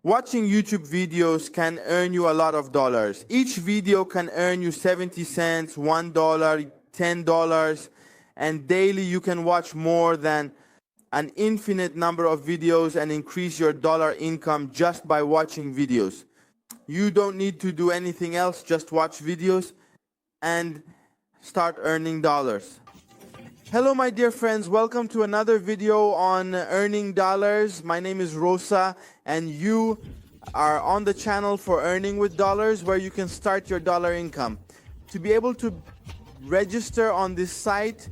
Watching YouTube videos can earn you a lot of dollars. Each video can earn you 70 cents, $1, $10, and daily you can watch more than an infinite number of videos and increase your dollar income just by watching videos. You don't need to do anything else, just watch videos and start earning dollars. Hello my dear friends, welcome to another video on earning dollars. My name is Rosa and you are on the channel for earning with dollars where you can start your dollar income. To be able to register on this site,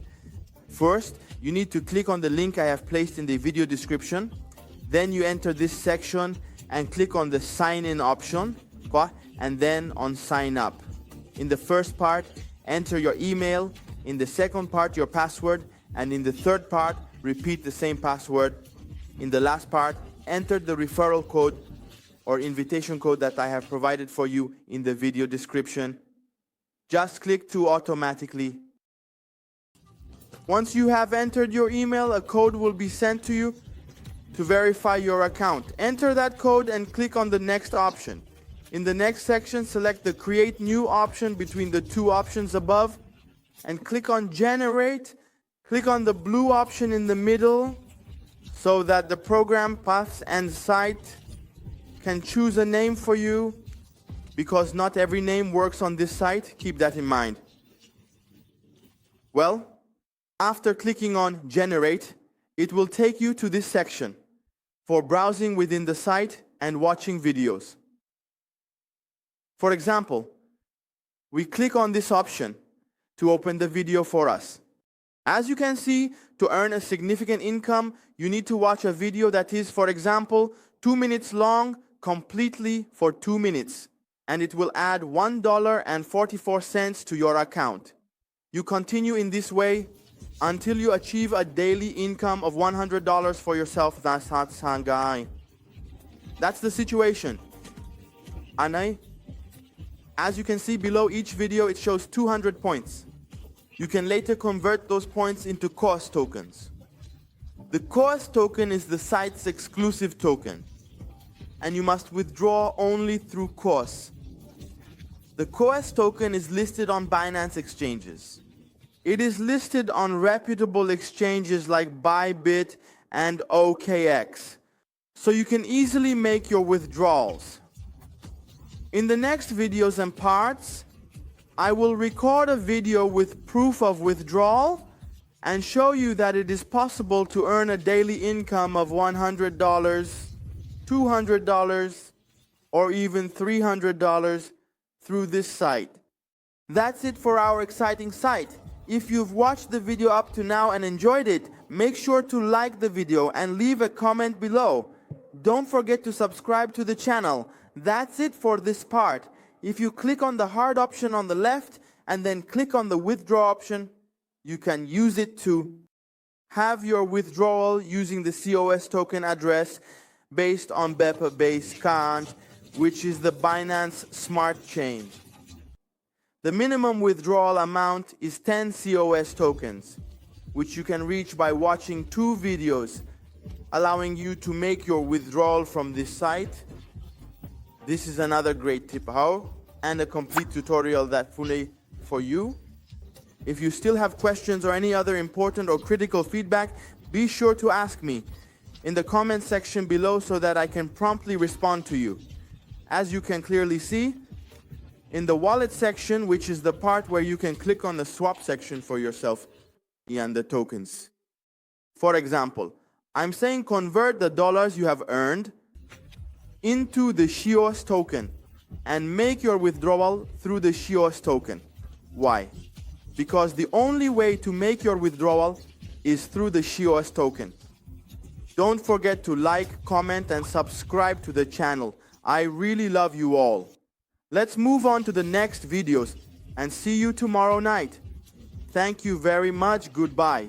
first you need to click on the link I have placed in the video description. Then you enter this section and click on the sign in option and then on sign up. In the first part, enter your email. In the second part, your password, and in the third part, repeat the same password. In the last part, enter the referral code or invitation code that I have provided for you in the video description. Just click to automatically. Once you have entered your email, a code will be sent to you to verify your account. Enter that code and click on the next option. In the next section, select the Create New option between the two options above and click on Generate. Click on the blue option in the middle so that the program, paths, and site can choose a name for you, because not every name works on this site. Keep that in mind. Well, after clicking on Generate, it will take you to this section for browsing within the site and watching videos. For example, we click on this option to open the video for us. As you can see, to earn a significant income, you need to watch a video that is, for example, 2 minutes long, completely for 2 minutes, and it will add $1.44 to your account. You continue in this way until you achieve a daily income of $100 for yourself. That's the situation. As you can see below each video, it shows 200 points. You can later convert those points into COAS tokens. The COAS token is the site's exclusive token, and you must withdraw only through COAS. The COAS token is listed on Binance exchanges. It is listed on reputable exchanges like Bybit and OKX, so you can easily make your withdrawals. In the next videos and parts, I will record a video with proof of withdrawal and show you that it is possible to earn a daily income of $100, $200, or even $300 through this site. That's it for our exciting site. If you've watched the video up to now and enjoyed it, make sure to like the video and leave a comment below. Don't forget to subscribe to the channel. That's it for this part. If you click on the hard option on the left and then click on the withdraw option, you can use it to have your withdrawal using the COS token address based on BEPA base count, which is the Binance Smart Chain. The minimum withdrawal amount is 10 COS tokens, which you can reach by watching 2 videos, allowing you to make your withdrawal from this site. This is another great tip how, and a complete tutorial that fully for you. If you still have questions or any other important or critical feedback, be sure to ask me in the comment section below so that I can promptly respond to you. As you can clearly see, in the wallet section, which is the part where you can click on the swap section for yourself and the tokens. For example, I'm saying convert the dollars you have earned into the COAS token and make your withdrawal through the COAS token. Why? Because the only way to make your withdrawal is through the COAS token. Don't forget to like, comment, and subscribe to the channel. I really love you all. Let's move on to the next videos and see you tomorrow night. Thank you very much. Goodbye.